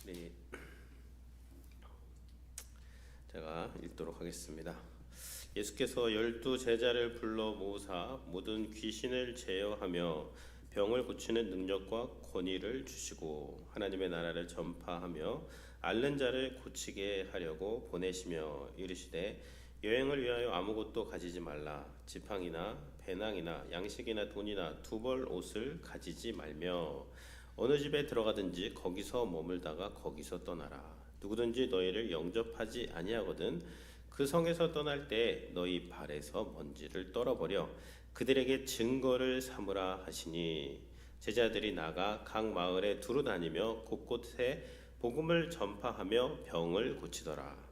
네, 제가 읽도록 하겠습니다. 예수께서 12 제자를 불러 모으사 모든 귀신을 제어하며 병을 고치는 능력과 권위를 주시고 하나님의 나라를 전파하며 앓는 자를 고치게 하려고 보내시며 이르시되 여행을 위하여 아무것도 가지지 말라. 지팡이나 배낭이나 양식이나 돈이나 두 벌 옷을 가지지 말며 어느 집에 들어가든지 거기서 머물다가 거기서 떠나라. 누구든지 너희를 영접하지 아니하거든 그 성에서 떠날 때 너희 발에서 먼지를 떨어버려 그들에게 증거를 삼으라 하시니 제자들이 나가 각 마을에 두루 다니며 곳곳에 복음을 전파하며 병을 고치더라.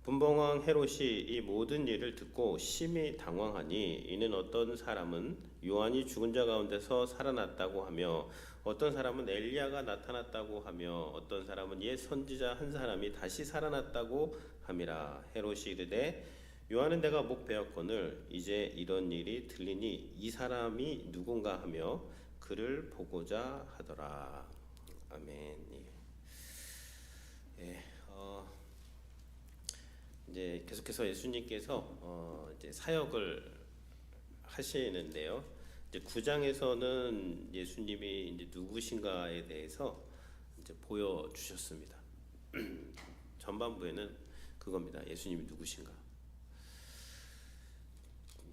분봉왕 헤롯이 이 모든 일을 듣고 심히 당황하니 이는 어떤 사람은 요한이 죽은 자 가운데서 살아났다고 하며 어떤 사람은 엘리야가 나타났다고 하며 어떤 사람은 옛 선지자 한 사람이 다시 살아났다고 함이라. 헤롯이 이르되 요한은 내가 목 베었거늘 이제 이런 일이 들리니 이 사람이 누군가 하며 그를 보고자 하더라. 아멘. 예. 이제 계속해서 예수님께서 이제 사역을 하시는데요. 이제 9장에서는 예수님이 이제 누구신가에 대해서 이제 보여주셨습니다. 전반부에는 그겁니다. 예수님이 누구신가?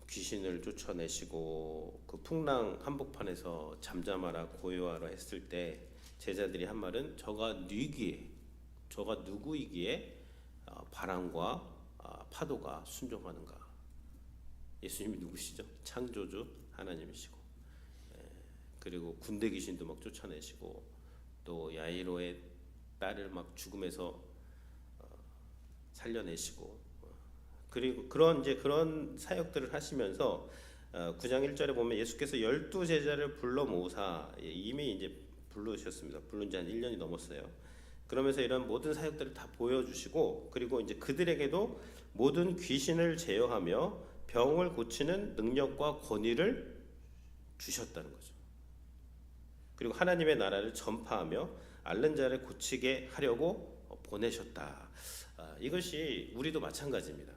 귀신을 쫓아내시고 그 풍랑 한복판에서 잠잠하라 고요하라 했을 때 제자들이 한 말은 저가 누구이기에 바람과 파도가 순종하는가? 예수님이 누구시죠? 창조주 하나님이시고, 그리고 군대 귀신도 막 쫓아내시고, 또 야이로의 딸을 막 죽음에서 살려내시고, 그리고 그런 사역들을 하시면서 9장 1절에 보면 예수께서 12 제자를 불러 모으사 이미 이제 부르셨습니다. 부른 지 한 1년이 넘었어요. 그러면서 이런 모든 사역들을 다 보여주시고 그리고 이제 그들에게도 모든 귀신을 제어하며 병을 고치는 능력과 권위를 주셨다는 거죠. 그리고 하나님의 나라를 전파하며 앓는 자를 고치게 하려고 보내셨다. 이것이 우리도 마찬가지입니다.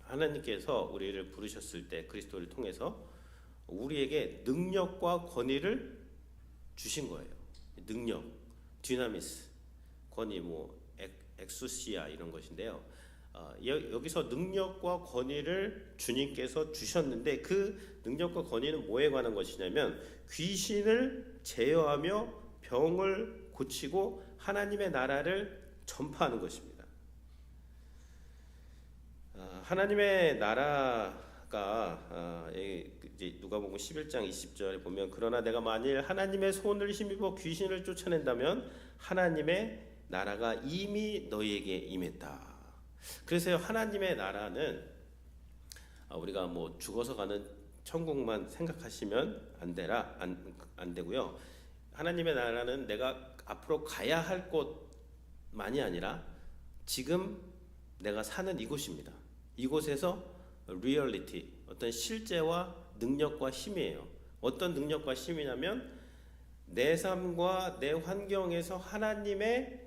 하나님께서 우리를 부르셨을 때 그리스도를 통해서 우리에게 능력과 권위를 주신 거예요. 능력, 디나미스, 권위, 엑수시아 이런 것인데요. 여기서 능력과 권위를 주님께서 주셨는데 그 능력과 권위는 뭐에 관한 것이냐면 귀신을 제어하며 병을 고치고 하나님의 나라를 전파하는 것입니다. 하나님의 나라가 이제 누가복음 11장 20절에 보면 그러나 내가 만일 하나님의 손을 힘입어 귀신을 쫓아낸다면 하나님의 나라가 이미 너희에게 임했다. 그래서 하나님의 나라는 우리가 죽어서 가는 천국만 생각하시면 안 되고요. 하나님의 나라는 내가 앞으로 가야 할 곳만이 아니라 지금 내가 사는 이곳입니다. 이곳에서 리얼리티, 어떤 실제와 능력과 힘이에요. 어떤 능력과 힘이냐면 내 삶과 내 환경에서 하나님의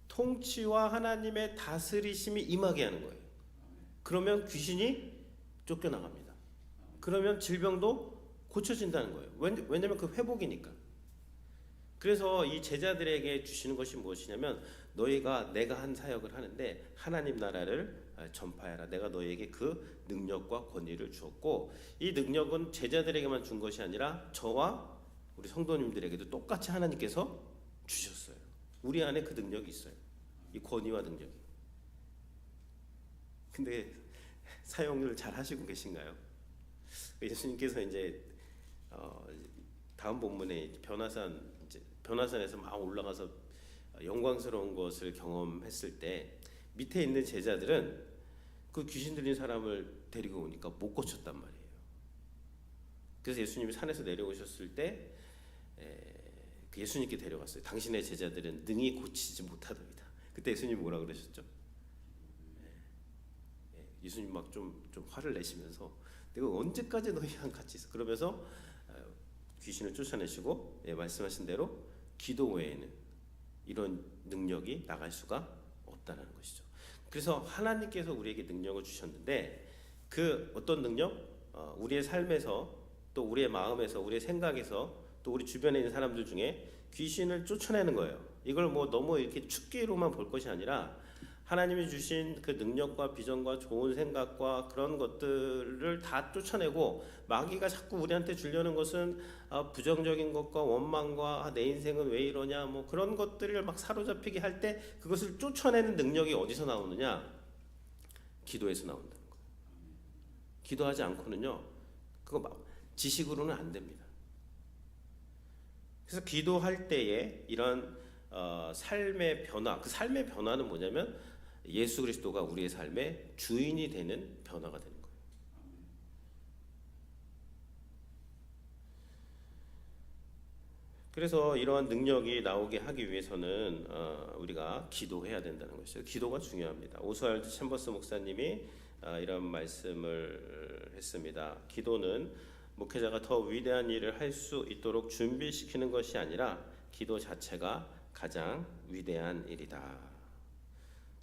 통치와 하나님의 다스리심이 임하게 하는 거예요. 그러면 귀신이 쫓겨나갑니다. 그러면 질병도 고쳐진다는 거예요. 왜냐면 그 회복이니까. 그래서 이 제자들에게 주시는 것이 무엇이냐면 너희가 내가 한 사역을 하는데 하나님 나라를 전파해라. 내가 너희에게 그 능력과 권위를 주었고 이 능력은 제자들에게만 준 것이 아니라 저와 우리 성도님들에게도 똑같이 하나님께서 주셨어요. 우리 안에 그 능력이 있어요. 이 권위와 능력이. 근데 사용을 잘 하시고 계신가요? 예수님께서 이제 다음 본문에 변화산에서 막 올라가서 영광스러운 것을 경험했을 때 밑에 있는 제자들은 그 귀신 들린 사람을 데리고 오니까 못 고쳤단 말이에요. 그래서 예수님이 산에서 내려오셨을 때 예수님께 데려갔어요. 당신의 제자들은 능히 고치지 못하더이다. 그때 예수님이 뭐라 그러셨죠? 예수님 막 좀 화를 내시면서 내가 언제까지 너희랑 같이 있어? 그러면서 귀신을 쫓아내시고 말씀하신 대로 기도 외에는 이런 능력이 나갈 수가 없다는 것이죠. 그래서 하나님께서 우리에게 능력을 주셨는데 그 어떤 능력? 우리의 삶에서 또 우리의 마음에서 우리의 생각에서 또 우리 주변에 있는 사람들 중에 귀신을 쫓아내는 거예요. 이걸 뭐 너무 이렇게 축기로만 볼 것이 아니라 하나님이 주신 그 능력과 비전과 좋은 생각과 그런 것들을 다 쫓아내고 마귀가 자꾸 우리한테 주려는 것은 부정적인 것과 원망과 내 인생은 왜 이러냐 뭐 그런 것들을 막 사로잡히게 할 때 그것을 쫓아내는 능력이 어디서 나오느냐? 기도에서 나온다는 거예요. 기도하지 않고는요 그거 막 지식으로는 안 됩니다. 그래서 기도할 때에 이런 삶의 변화, 그 삶의 변화는 뭐냐면 예수 그리스도가 우리의 삶의 주인이 되는 변화가 되는 거예요. 그래서 이러한 능력이 나오게 하기 위해서는 우리가 기도해야 된다는 것이죠. 기도가 중요합니다. 오스왈드 챔버스 목사님이 이런 말씀을 했습니다. 기도는 목회자가 더 위대한 일을 할 수 있도록 준비시키는 것이 아니라 기도 자체가 가장 위대한 일이다.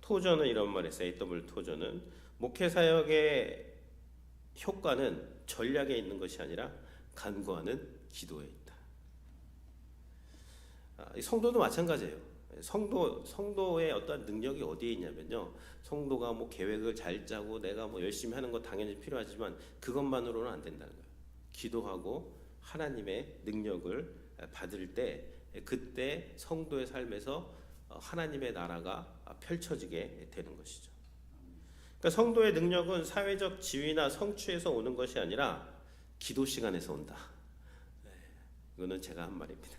토저는 이런 말했어요. A.W. 토저는 목회 사역의 효과는 전략에 있는 것이 아니라 간구하는 기도에 있다. 성도도 마찬가지예요. 성도의 어떤 능력이 어디에 있냐면요. 성도가 뭐 계획을 잘 짜고 내가 뭐 열심히 하는 거 당연히 필요하지만 그것만으로는 안 된다는 거예요. 기도하고 하나님의 능력을 받을 때 그때 성도의 삶에서 하나님의 나라가 펼쳐지게 되는 것이죠. 그러니까 성도의 능력은 사회적 지위나 성취에서 오는 것이 아니라 기도 시간에서 온다. 이거는 제가 한 말입니다.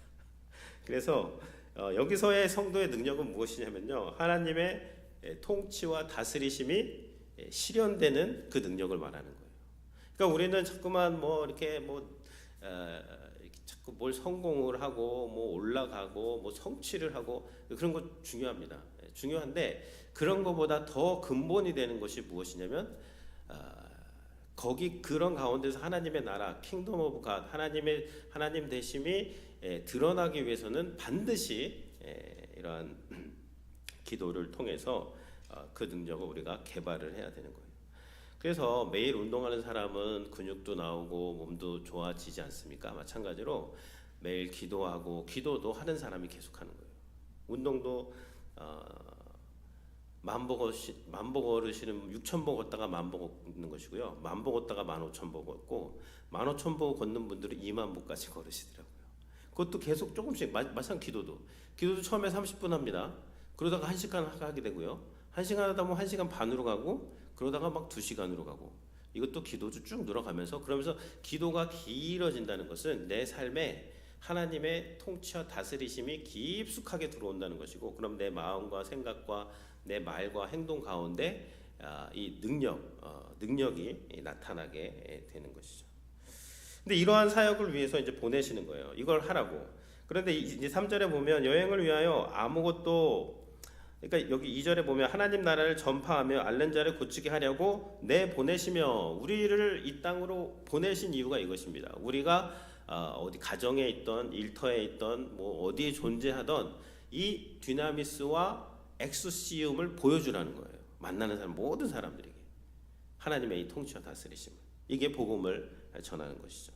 그래서 여기서의 성도의 능력은 무엇이냐면요, 하나님의 통치와 다스리심이 실현되는 그 능력을 말하는 거예요. 그러니까 우리는 자꾸만 뭐 이렇게 자꾸 뭘 성공을 하고 뭐 올라가고 뭐 성취를 하고 그런 거 중요합니다. 중요한데 그런 것보다 더 근본이 되는 것이 무엇이냐면 거기 그런 가운데서 하나님의 나라 킹덤 오브 갓 하나님 되심이 드러나기 위해서는 반드시 이러한 기도를 통해서 그 능력을 우리가 개발을 해야 되는 거예요. 그래서 매일 운동하는 사람은 근육도 나오고 몸도 좋아지지 않습니까? 마찬가지로 매일 기도하고 기도도 하는 사람이 계속하는 거예요. 운동도 만보 걸으시는 6,000보 걷다가 만보 걷는 것이고요. 만보 걷다가 15,000보 걷고 15,000보 걷는 분들은 20,000보까지 걸으시더라고요. 그것도 계속 조금씩 마찬가지 기도도 처음에 30분 합니다. 그러다가 1시간 하게 되고요. 1시간 하다 보면 1시간 반으로 가고 그러다가 막 2시간으로 가고 이것도 기도도 쭉 늘어가면서 그러면서 기도가 길어진다는 것은 내 삶에 하나님의 통치와 다스리심이 깊숙하게 들어온다는 것이고 그럼 내 마음과 생각과 내 말과 행동 가운데 이 능력이 나타나게 되는 것이죠. 근데 이러한 사역을 위해서 이제 보내시는 거예요. 이걸 하라고. 그런데 이제 3절에 보면 여행을 위하여 아무것도 그러니까 여기 2절에 보면 하나님 나라를 전파하며 앓는 자를 고치게 하려고 내보내시며 우리를 이 땅으로 보내신 이유가 이것입니다. 우리가 어디 가정에 있던 일터에 있던 뭐 어디에 존재하던 이 디나미스와 엑소시움을 보여주라는 거예요. 만나는 사람 모든 사람들에게 하나님의 이 통치와 다스리심을 이게 복음을 전하는 것이죠.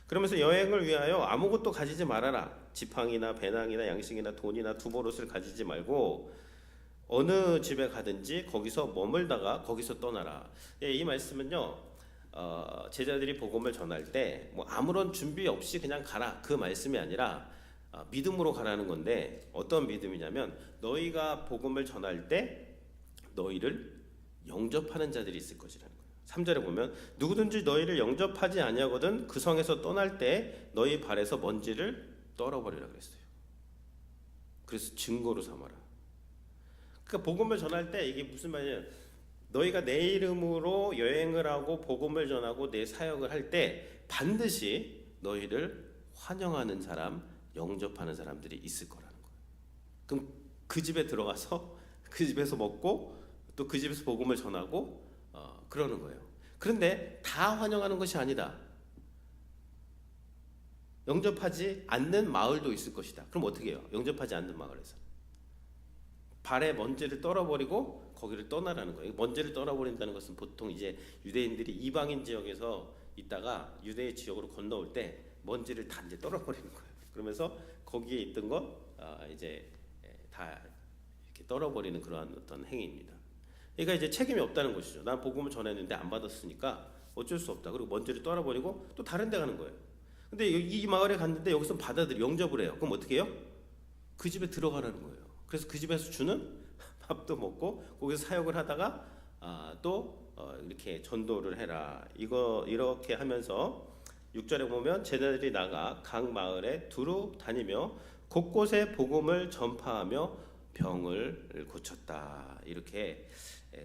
그러면서 여행을 위하여 아무것도 가지지 말아라. 지팡이나 배낭이나 양식이나 돈이나 두보롯을 가지지 말고 어느 집에 가든지 거기서 머물다가 거기서 떠나라. 이 말씀은요 제자들이 복음을 전할 때 뭐 아무런 준비 없이 그냥 가라 그 말씀이 아니라 믿음으로 가라는 건데 어떤 믿음이냐면 너희가 복음을 전할 때 너희를 영접하는 자들이 있을 것이라는 거예요. 3절에 보면 누구든지 너희를 영접하지 아니하거든 그 성에서 떠날 때 너희 발에서 먼지를 떨어버리라 그랬어요. 그래서 증거로 삼아라. 그러니까 복음을 전할 때 이게 무슨 말이냐? 너희가 내 이름으로 여행을 하고 복음을 전하고 내 사역을 할 때 반드시 너희를 환영하는 사람, 영접하는 사람들이 있을 거라는 거예요. 그럼 그 집에 들어가서 그 집에서 먹고 또 그 집에서 복음을 전하고 그러는 거예요. 그런데 다 환영하는 것이 아니다. 영접하지 않는 마을도 있을 것이다. 그럼 어떻게 해요? 영접하지 않는 마을에서 발에 먼지를 떨어버리고 거기를 떠나라는 거예요. 먼지를 떨어버린다는 것은 보통 이제 유대인들이 이방인 지역에서 있다가 유대의 지역으로 건너올 때 먼지를 다 이제 떨어버리는 거예요. 그러면서 거기에 있던 것 이제 다 이렇게 떨어버리는 그러한 어떤 행위입니다. 그러니까 이제 책임이 없다는 것이죠. 난 복음을 전했는데 안 받았으니까 어쩔 수 없다. 그리고 먼지를 떨어버리고 또 다른 데 가는 거예요. 근데 이 마을에 갔는데 여기서 영접을 해요. 그럼 어떻게 해요? 그 집에 들어가라는 거예요. 그래서 그 집에서 주는 밥도 먹고 거기서 사역을 하다가 또 이렇게 전도를 해라. 이렇게 하면서 6절에 보면 제자들이 나가 각 마을에 두루 다니며 곳곳에 복음을 전파하며 병을 고쳤다. 이렇게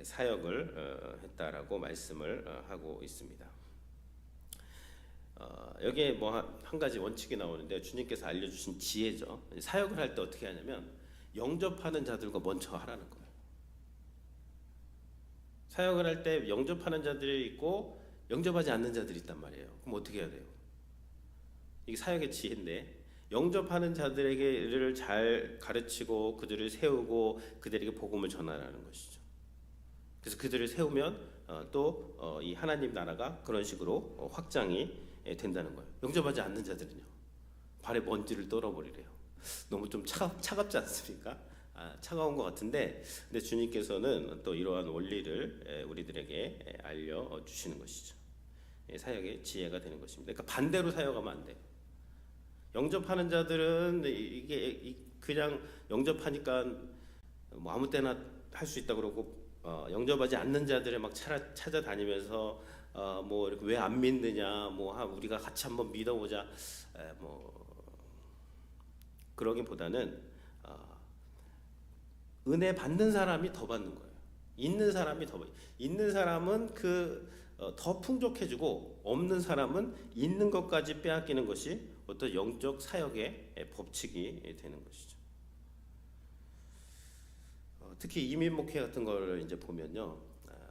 사역을 했다라고 말씀을 하고 있습니다. 여기에 뭐 한 가지 원칙이 나오는데 주님께서 알려주신 지혜죠. 사역을 할 때 어떻게 하냐면 영접하는 자들과 먼저 하라는 거예요. 사역을 할 때 영접하는 자들이 있고 영접하지 않는 자들이 있단 말이에요. 그럼 어떻게 해야 돼요? 이게 사역의 지혜인데 영접하는 자들에게를 잘 가르치고 그들을 세우고 그들에게 복음을 전하라는 것이죠. 그래서 그들을 세우면 또 이 하나님 나라가 그런 식으로 확장이 된다는 거예요. 영접하지 않는 자들은요, 발에 먼지를 떨어버리래요. 너무 좀 차갑지 않습니까? 차가운 것 같은데, 근데 주님께서는 또 이러한 원리를 우리들에게 알려주시는 것이죠. 사역의 지혜가 되는 것입니다. 그러니까 반대로 사역하면 안 돼요. 영접하는 자들은 이게 그냥 영접하니까 뭐 아무 때나 할 수 있다 그러고 영접하지 않는 자들을 막 찾아다니면서 뭐 이렇게 왜 안 믿느냐, 뭐 우리가 같이 한번 믿어보자, 뭐 그러기보다는 은혜 받는 사람이 더 받는 거예요. 있는 사람이 있는 사람은 더 풍족해지고 없는 사람은 있는 것까지 빼앗기는 것이 어떤 영적 사역의 법칙이 되는 것이죠. 특히 이민 목회 같은 거를 이제 보면요,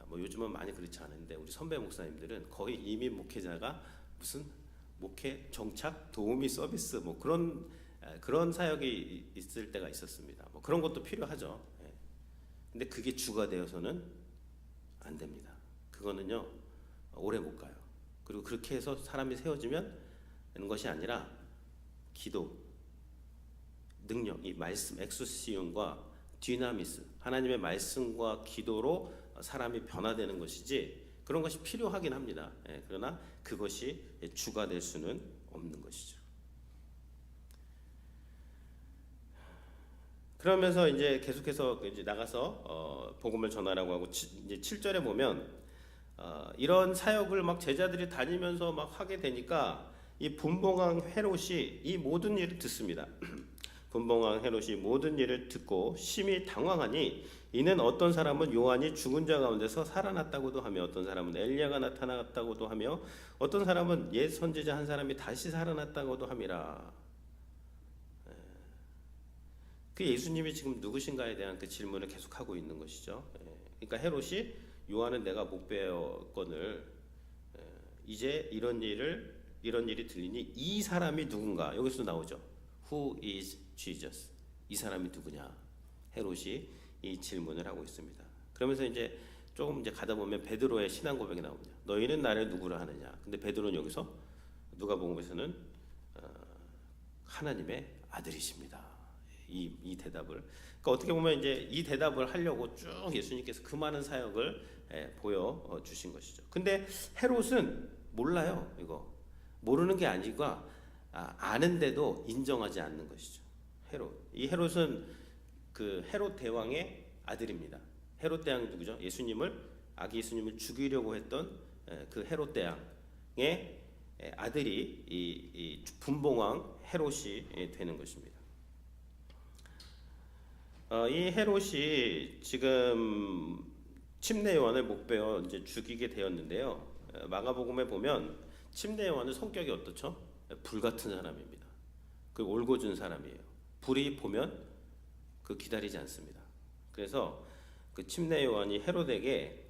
뭐 요즘은 많이 그렇지 않은데 우리 선배 목사님들은 거의 이민 목회자가 무슨 목회 정착 도우미 서비스 뭐 그런 사역이 있을 때가 있었습니다. 뭐 그런 것도 필요하죠. 근데 그게 주가 되어서는 안 됩니다. 그거는요 오래 못 가요. 그리고 그렇게 해서 사람이 세워지면 되는 것이 아니라 기도, 능력, 이 말씀, 엑소시움과 디나미스, 하나님의 말씀과 기도로 사람이 변화되는 것이지 그런 것이 필요하긴 합니다. 그러나 그것이 주가 될 수는 없는 것이죠. 그러면서 이제 계속해서 이제 나가서 복음을 전하라고 하고 이제 7절에 보면 이런 사역을 막 제자들이 다니면서 막 하게 되니까 이 분봉왕 헤롯이 이 모든 일을 듣습니다. 분봉왕 헤롯이 모든 일을 듣고 심히 당황하니 이는 어떤 사람은 요한이 죽은 자 가운데서 살아났다고도 하며 어떤 사람은 엘리야가 나타났다고도 하며 어떤 사람은 옛 선지자 한 사람이 다시 살아났다고도 함이라. 그 예수님이 지금 누구신가에 대한 그 질문을 계속하고 있는 것이죠. 그러니까 헤롯이 요한은 내가 못 배웠거늘 이제 이런 일이 들리니 이 사람이 누군가 여기서 나오죠. Who is Jesus? 이 사람이 누구냐? 헤롯이 이 질문을 하고 있습니다. 그러면서 이제 조금 이제 가다 보면 베드로의 신앙 고백이 나옵니다. 너희는 나를 누구라 하느냐? 근데 베드로는 여기서 누가복음에서는 하나님의 아들이십니다. 이 대답을. 그러니까 어떻게 보면 이제 이 대답을 하려고 쭉 예수님께서 그 많은 사역을 보여 주신 것이죠. 근데 헤롯은 몰라요. 이거 모르는 게 아니고 아는데도 인정하지 않는 것이죠. 이 헤롯은 그 헤롯 대왕의 아들입니다. 헤롯 대왕이 누구죠? 아기 예수님을 죽이려고 했던 그 헤롯 대왕의 아들이 이 분봉왕 헤롯이 되는 것입니다. 이 헤롯이 지금 침례 요한을 목베어 이제 죽이게 되었는데요. 마가복음에 보면 침례 요한은 성격이 어떻죠? 불 같은 사람입니다. 그 올고준 사람이에요. 불이 보면 그 기다리지 않습니다. 그래서 그 침례 요한이 헤롯에게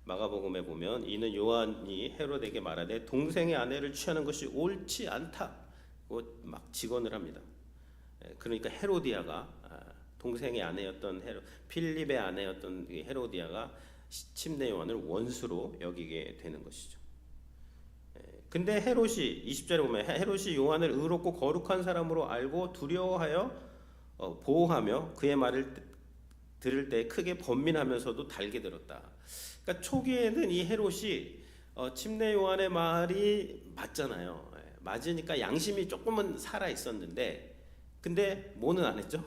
마가복음에 보면 이는 요한이 헤롯에게 말하되 동생의 아내를 취하는 것이 옳지 않다고 막 직언을 합니다. 그러니까 헤로디아가 동생의 아내였던 필립의 아내였던 헤로디아가 침례 요한을 원수로 여기게 되는 것이죠. 근데 헤롯이 20절에 보면 헤롯이 요한을 의롭고 거룩한 사람으로 알고 두려워하여 보호하며 그의 말을 들을 때 크게 번민하면서도 달게 들었다. 그러니까 초기에는 이 헤롯이 침례 요한의 말이 맞잖아요. 맞으니까 양심이 조금은 살아 있었는데, 근데 뭐는 안 했죠?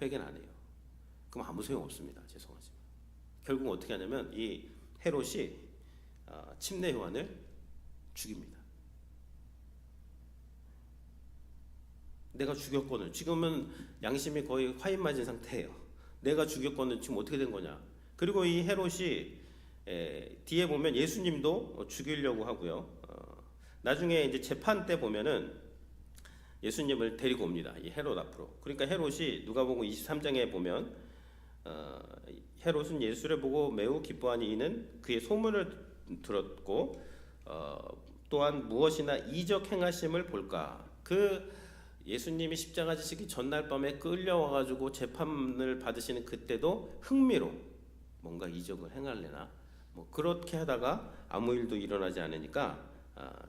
회개는 안 해요. 그럼 아무 소용 없습니다. 죄송하지만 결국 어떻게 하냐면 이 헤롯이 침례 요한을 죽입니다. 내가 죽였거늘, 지금은 양심이 거의 화인 맞은 상태예요. 내가 죽였거늘 지금 어떻게 된 거냐. 그리고 이 헤롯이 뒤에 보면 예수님도 죽이려고 하고요. 나중에 이제 재판 때 보면은 예수님을 데리고 옵니다. 이 헤롯 앞으로. 그러니까 헤롯이 누가복음 23장에 보면 헤롯은 예수를 보고 매우 기뻐하니 이는 그의 소문을 들었고 또한 무엇이나 이적 행하심을 볼까. 그 예수님이 십자가 지시기 전날 밤에 끌려와가지고 재판을 받으시는 그때도 흥미로 뭔가 이적을 행할래나 뭐 그렇게 하다가 아무 일도 일어나지 않으니까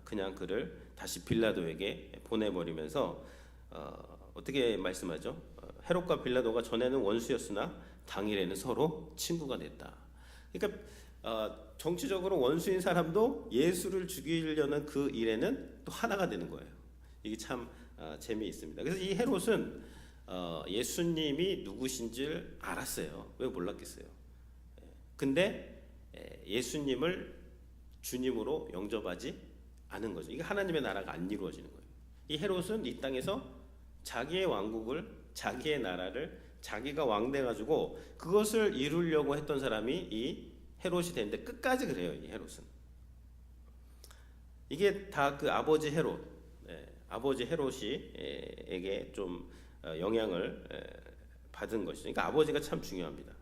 그냥 그를 다시 빌라도에게 보내버리면서 어떻게 말씀하죠? 헤롯과 빌라도가 전에는 원수였으나 당일에는 서로 친구가 됐다. 그러니까 정치적으로 원수인 사람도 예수를 죽이려는 그 일에는 또 하나가 되는 거예요. 이게 참 재미있습니다. 그래서 이 헤롯은 예수님이 누구신지를 알았어요. 왜 몰랐겠어요? 근데 예수님을 주님으로 영접하지 않은 거죠. 이게 하나님의 나라가 안 이루어지는 거예요. 이 헤롯은 이 땅에서 자기의 왕국을, 자기의 나라를 자기가 왕 돼가지고 그것을 이루려고 했던 사람이 이 헤롯이 되는데 끝까지 그래요. 이 헤롯은 이게 다 그 아버지 헤롯, 아버지 헤롯이에게 좀 영향을 받은 것이죠. 그러니까 아버지가 참 중요합니다.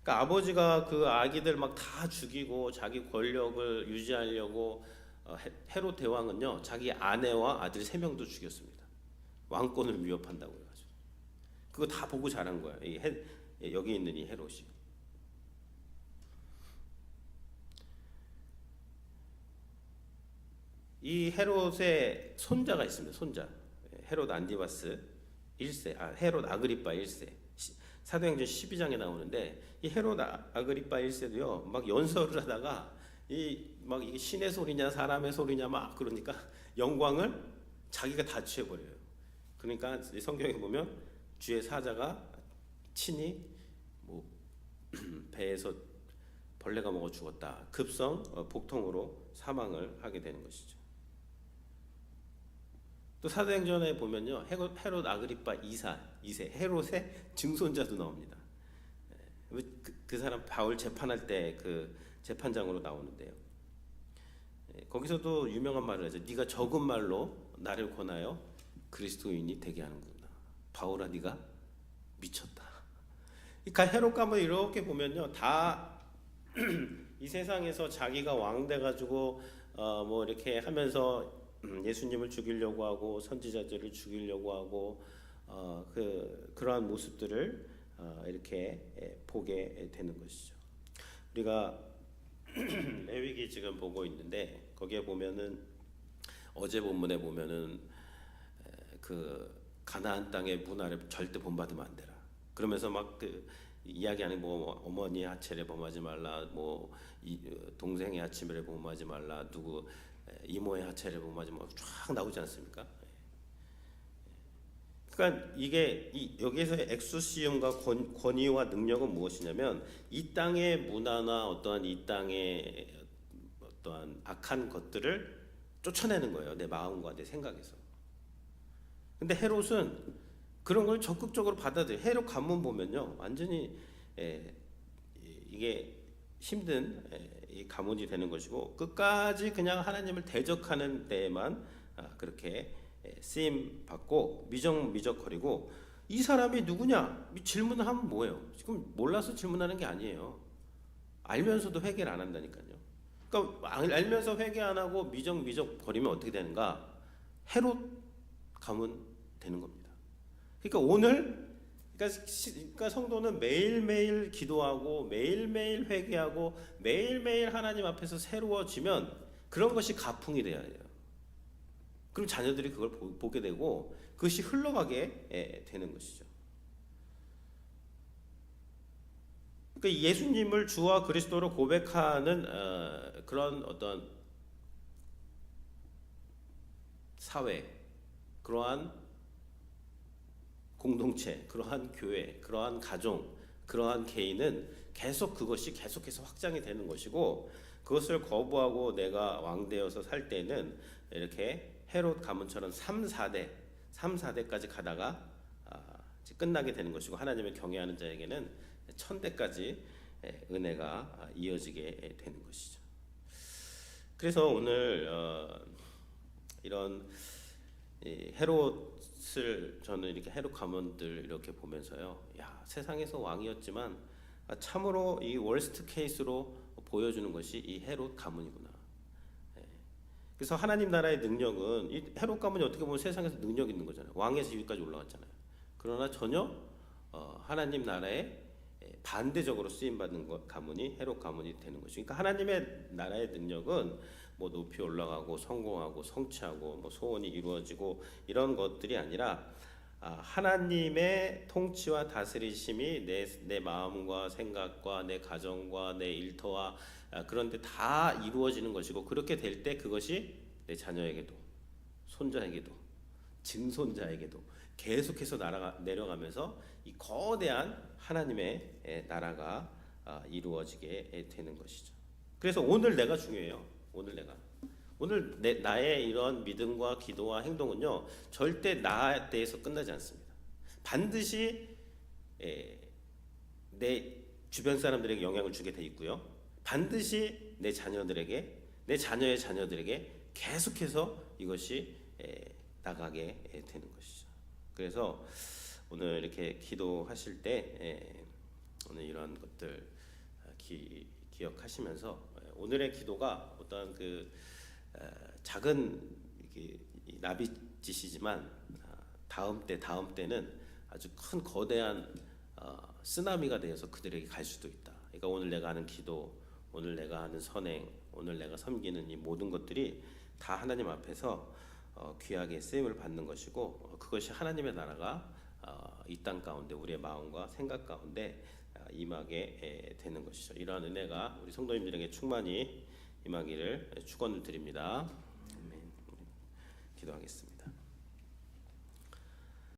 그러니까 아버지가 그 아기들 막 다 죽이고 자기 권력을 유지하려고 헤롯 대왕은요 자기 아내와 아들 3명도 죽였습니다. 왕권을 위협한다고 해가지고 그거 다 보고 자란 거야. 여기 있는 이 헤롯이. 이 헤롯의 손자가 있습니다. 손자 헤롯 안디바스 1세, 헤롯 아그리파 1세. 사도행전 12장에 나오는데 이 헤롯 아그리파 1세도요 막 연설을 하다가 막 이게 신의 소리냐 사람의 소리냐 막 그러니까 영광을 자기가 다 취해버려요. 그러니까 성경에 보면 주의 사자가 친히 뭐 배에서 벌레가 먹어 죽었다. 급성 복통으로 사망을 하게 되는 것이죠. 또 사도행전에 보면요 헤롯 아그리파 2세 헤롯의 증손자도 나옵니다. 그 사람 바울 재판할 때 그 재판장으로 나오는데요. 거기서도 유명한 말을 하죠. 네가 적은 말로 나를 권하여 그리스도인이 되게 하는구나. 바울아 네가 미쳤다. 그러니까 헤롯과 뭐 이렇게 보면요 다 이 세상에서 자기가 왕 돼가지고 뭐 이렇게 하면서 예수님을 죽이려고 하고 선지자들을 죽이려고 하고 그러한 모습들을 이렇게 보게 되는 것이죠. 우리가 레위기 지금 보고 있는데 거기에 보면은 어제 본문에 보면은 그 가나안 땅의 문화를 절대 본받으면 안 되라. 그러면서 막 그 이야기하는 뭐 어머니 하체를 범하지 말라, 뭐 동생의 하체를 범하지 말라, 누구 이모의 하체를 범하지 말라 쫙 나오지 않습니까? 그러니까 이게 여기에서의 엑소시움과 권위와 능력은 무엇이냐면 이 땅의 문화나 어떠한 이 땅의 어떠한 악한 것들을 쫓아내는 거예요. 내 마음과 내 생각에서. 근데 헤롯은 그런 걸 적극적으로 받아들여. 헤롯 가문 보면요, 완전히 이게 힘든 이 가문이 되는 것이고 끝까지 그냥 하나님을 대적하는 데에만 그렇게 쓰임 받고 미적거리고 이 사람이 누구냐 질문을 하면 뭐예요? 지금 몰라서 질문하는 게 아니에요. 알면서도 회개를 안 한다니까요. 그러니까 알면서 회개 안 하고 미적거리면 어떻게 되는가? 헤롯 가문 되는 겁니다. 그러니까 오늘 그러니까 성도는 매일매일 기도하고 매일매일 회개하고 매일매일 하나님 앞에서 새로워지면 그런 것이 가풍이 돼야 돼요. 그럼 자녀들이 그걸 보게 되고 그것이 흘러가게 되는 것이죠. 그러니까 예수님을 주와 그리스도로 고백하는 그런 어떤 사회, 그러한 공동체, 그러한 교회, 그러한 가정, 그러한 개인은 계속 그것이 계속해서 확장이 되는 것이고, 그것을 거부하고 내가 왕되어서 살 때는 이렇게 헤롯 가문처럼 3, 4대까지 가다가 끝나게 되는 것이고, 하나님을 경외하는 자에게는 1000대까지 은혜가 이어지게 되는 것이죠. 그래서 오늘 이런 헤롯을 저는 이렇게 헤롯 가문들 이렇게 보면서요, 야, 세상에서 왕이었지만 참으로 이 월스트 케이스로 보여주는 것이 이 헤롯 가문이구나. 그래서 하나님 나라의 능력은 이 헤롯 가문이 어떻게 보면 세상에서 능력 있는 거잖아요. 왕에서 위까지 올라갔잖아요. 그러나 전혀 하나님 나라에 반대적으로 쓰임 받는 가문이 헤롯 가문이 되는 것이죠. 그러니까 하나님의 나라의 능력은 뭐 높이 올라가고 성공하고 성취하고 뭐 소원이 이루어지고 이런 것들이 아니라 하나님의 통치와 다스리심이 내 마음과 생각과 내 가정과 내 일터와 그런데 다 이루어지는 것이고, 그렇게 될 때 그것이 내 자녀에게도 손자에게도 증손자에게도 계속해서 내려가면서 이 거대한 하나님의 나라가 이루어지게 되는 것이죠. 그래서 오늘 내가 중요해요. 오늘 나의 이런 믿음과 기도와 행동은요, 절대 나에 대해서 끝나지 않습니다. 반드시 내 주변 사람들에게 영향을 주게 돼 있고요, 반드시 내 자녀들에게, 내 자녀의 자녀들에게 계속해서 이것이 나가게 되는 것이죠. 그래서 오늘 이렇게 기도하실 때 오늘 이런 것들 기억하시면서 오늘의 기도가 어떤 그 작은 나비짓이지만 다음 때는 아주 큰 거대한 쓰나미가 되어서 그들에게 갈 수도 있다. 그러니까 오늘 내가 하는 기도, 오늘 내가 하는 선행, 오늘 내가 섬기는 이 모든 것들이 다 하나님 앞에서 귀하게 쓰임을 받는 것이고, 그것이 하나님의 나라가 이 땅 가운데 우리의 마음과 생각 가운데 임하게 되는 것이죠. 이러한 은혜가 우리 성도님들에게 충만히 임하기를 축원을 드립니다. 아멘. 기도하겠습니다.